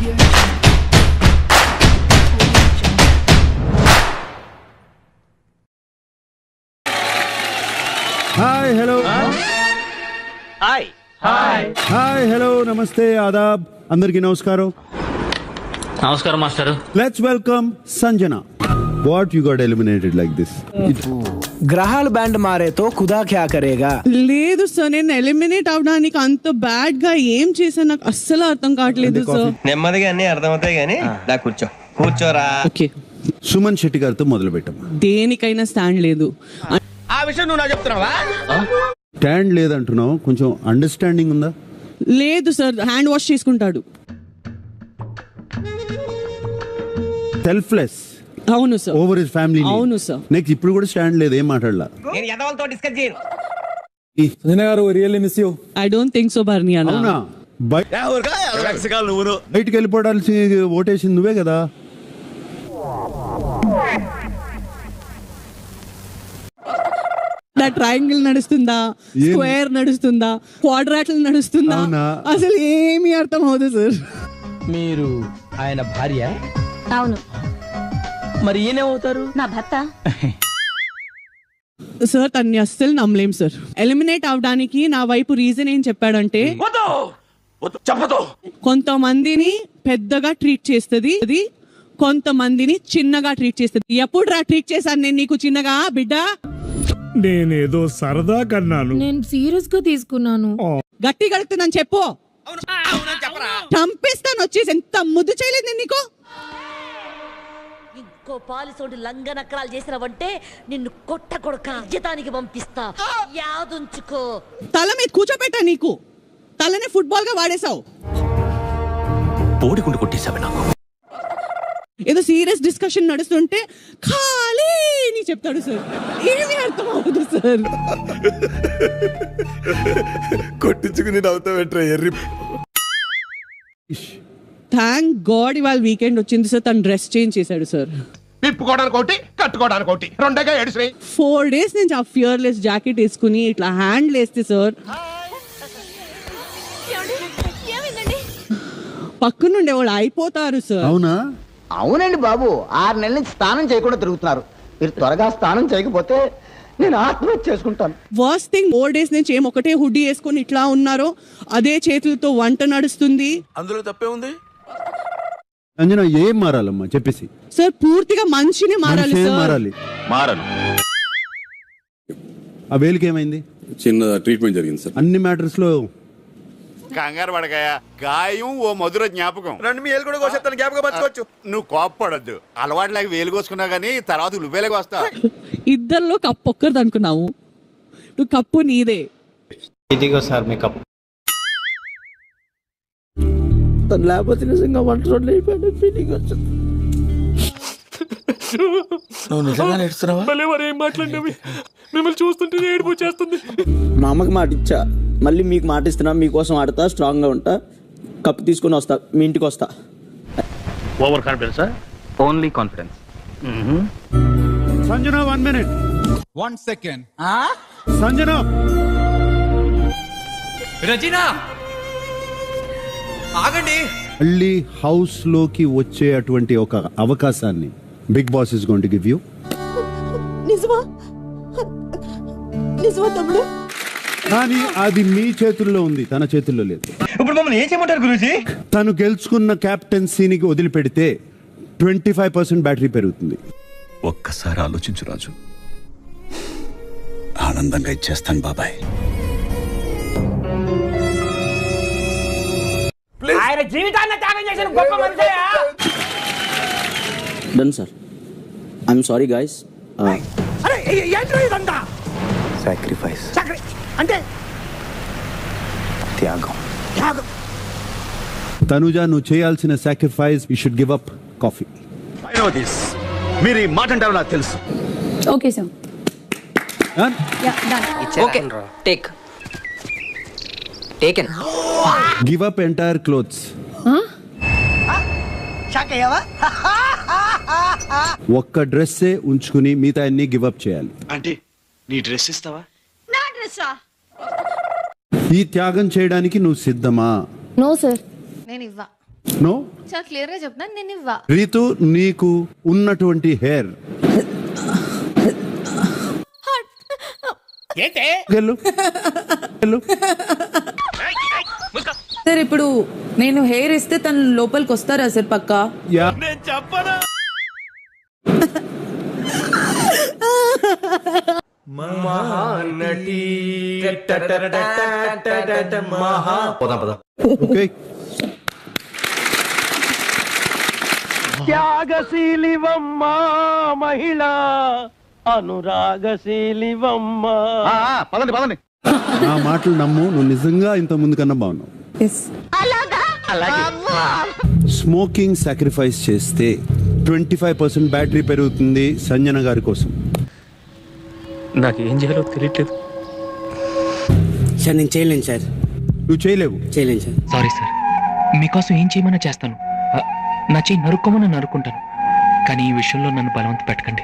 Hi hello hi hi hi hello నమస్తే ఆదాబ్ అందరికీ నమస్కారం. నమస్కారం master. Let's welcome Sanjana. What you got eliminated like this? గ్రహాలు బ్యాండ్ మారేతో ఖుదా క్యా కరేగా. లేదు సార్, నేను ఎలిమినేట్ అవడానికి అంత బ్యాడ్ గా ఏం చేశాను నాకు అస్సలు అర్థం కావట్లేదు సార్. నెమ్మదిగా అన్ని అర్థమవుతాయి కానీ దా కూర్చోరా. ఓకే, సుమన్ శెట్టి గారితో మొదలు పెట్టాం. దేనికైనా స్టాండ్ లేదు. ఆ విషయం నువ్వు నాకు చెప్తున్నావా? స్టాండ్ లేదంటున్నావు, కొంచెం అండర్స్టాండింగ్ ఉందా? లేదు సార్, హ్యాండ్ వాష్ చేసుకుంటాడు. సెల్ఫ్లెస్. అవును సార్. Over his family. అవును సార్. నెక్స్ట్ ఇప్పుడు కూడా స్టాండ్ లేదు, ఏం మాట్లాడలా. నేను ఎదవలతో డిస్కస్ చేయను. సంజన గారు really miss you. I don't think so బర్నీ అన్న. అవునా? బయటికి వెళ్ళిపోవడాల్సి ఓటేసింది నువ్వే కదా. ట్రయాంగిల్ నడుస్తుందా, స్క్వేర్ నడుస్తుందా, క్వాడ్రాటిల్ నడుస్తుందా, అసలు ఏమీ అర్థం అవుతుంది సార్. మీరు ఆయన భార్య? అవును. మరి ఈయనేమవుతారు? నా భర్త. సార్ తన్ని అస్సలు నమ్మలేం సార్. ఎలిమినేట్ అవడానికి నా వైపు రీజన్ ఏం చెప్పాడంటే, కొంతమందిని పెద్దగా ట్రీట్ చేస్తుంది, అది కొంతమందిని చిన్నగా ట్రీట్ చేస్తుంది. ఎప్పుడు ట్రీట్ చేశాను నేను నీకు చిన్నగా బిడ్డ? నేనేదో సరదా కన్నాను. నేను సీరియస్ గా తీసుకున్నాను. గట్టి గడుతున్నాను చెప్పు. చంపేస్తాను వచ్చేసి. ఎంత ముద్దు చేయలేదు నేను నీకు. ఇంకో పాలిసోడు లంగనకరాలు చేసినవంటే నిన్ను కొట్ట కొడక జీతానికి పంపిస్తా. యాదుంచుకో. తల మీద కూర్చోబెట్టా నీకు. తలనే ఫుట్బాల్ గా వాడేసావు. పోడికుండు కొట్టేసావు నాకు. ఏదో సీరియస్ డిస్కషన్ నడుస్తుంటే ఖాళీ అని చెప్తాడు సార్. ఏమీ అర్థం అవ్వదు సార్. కొట్టించుకుని నవ్వుతావు. థ్యాంక్ గాడ్ ఇవాళ వీకెండ్ వచ్చింది సార్. తను డ్రెస్ చేంజ్ చేశాడు సార్. విప్పుకోవడానికి ఒకటి, కట్టుకోవడానికి ఒకటి, రెండేగా ఏడుస్తాయి. 4 days నుంచి ఆ ఫియర్లెస్ జాకెట్ వేసుకుని ఇట్లా హ్యాండ్ వేస్తే సార్ పక్కనుండే వాళ్ళు అయిపోతారు సార్. అవునా? అవునండి బాబు, 6 నెలల నుంచి స్నానం చేయకుండా తిరుగుతున్నారు. మీరు త్వరగా స్నానం చేయకపోతే నేను ఆత్మహత్య చేసుకుంటాను. వర్స్ట్ థింగ్ 4 days నుంచి ఏం ఒకటే హుడ్డీ వేసుకొని ఇట్లా ఉన్నారో, అదే చేతులతో వంట నడుస్తుంది. అందులో తప్పే ఉంది. అంజన ఏం మారాలమ్మా చెప్పేసి. సార్ పూర్తిగా మనిషిని మారాలి సార్. మారను. ఆ వేలికి ఏమైంది? చిన్న ట్రీట్మెంట్ జరిగింది సార్. అన్ని మ్యాటర్స్ లో కంగారు పడకాయ. గాయం ఓ మధుర జ్ఞాపకం. రెండు మీ వేలు కూడా కోసేస్తాను, జ్ఞాపకం పచ్చుకోవచ్చు. నువ్వు కోపపడద్దు. అలవాటు లేక వేలు కోసుకున్నా గానీ తర్వాత నువ్వేలేక వస్తావు. ఇద్దరిలో కప్పు ఒక్కరిది అనుకున్నావు, నువ్వు కప్పు నీదే. ఇదిగో సార్ మీ కప్పు. లేకపోతే నిజంగా వంట రోడ్లు అయిపోయిన ఫీలింగ్ వచ్చింది. నువ్వు నిజంగా నేర్చుతున్నావా? ఏం మాట్లాడినవి మిమ్మల్ని చూస్తుంటే ఏడుపు వచ్చేస్తుంది. మా అమ్మకి మాట ఇచ్చా, మళ్ళీ మీకు మాట ఇస్తున్నా. మీకోసం ఆడతా, స్ట్రాంగ్ గా ఉంటా, కప్పు తీసుకుని వస్తా, మీ ఇంటికి వస్తా. Over confidence? Only confidence. Sanjana 1 minute. 1 second. Sanjana. Razina ఆగండి. మళ్ళీ హౌస్ లోకి వచ్చే అటువంటి ఒక అవకాశాన్ని Bigg Boss is going to give you. నిజమా? నిజమా తమ్ముడు? కానీ అది మీ చేతుల్లో ఉంది, తన చేతుల్లో లేదు. ఇప్పుడు మమ్మల్ని ఏం చేయమంటారు గురూజీ? తను గెలుచుకున్న క్యాప్టెన్సీనికి వదిలిపెడితే 25% బ్యాటరీ పెరుగుతుంది. ఒక్కసారి ఆలోచించు రాజు. ఆనందంగా ఇచ్చేస్తాను బాబాయ్. ఆయన జీవితాన్ని త్యాగం చేసిన గొప్ప మనిషి. Done sir. I'm sorry guys. Sacrifice అంటే త్యాగం. తనుజ, నువ్వు చేయాల్సిన sacrifice, you should give up coffee. I know this. మీరు ఈ మాట అంటారో నాకు తెలుసు. Okay sir. Okay take taken. Give up entire clothes. ఒక్క డ్రెస్సే ఉంచుకుని మిగతా అన్ని గివ్ అప్ చేయాలి. అంటే నీ డ్రెస్ ఇస్తావా? నా డ్రెస్సా? ఈ త్యాగం చేయడానికి నువ్వు సిద్ధమా? నో సార్, నేను ఇవ్వ. నో. చాలా క్లియర్ గా చెప్తాను, నేను ఇవ్వా. రీతు, నీకు ఉన్నటువంటి హెయిర్ సార్ ఇప్పుడు నేను హెయిర్ ఇస్తే తను లోపలికి వస్తారా సార్ పక్కా? త్యాగశీలివమ్మ మహిళ అనురాగశీలివమ్మ. పదండి. నా మాటలు నమ్ము, నువ్వు నిజంగా ఇంత ముందు కన్నా బాగున్నావు. స్మోకింగ్ సాక్రిఫైస్ చేస్తే 25% బ్యాటరీ పెరుగుతుంది సంజన గారి కోసం. నాకు ఏం చేయాలో తెలియట్లేదు సార్. నేను చేయలేను సార్. నువ్వు చేయలేవు. చేయలేను సార్. సారీ సార్, మీకోసం ఏం చేయమన్నా చేస్తాను. నా చెయ్యి నరుక్కోమని నరుక్కుంటాను, కానీ ఈ విషయంలో నన్ను బలవంత పెట్టకండి.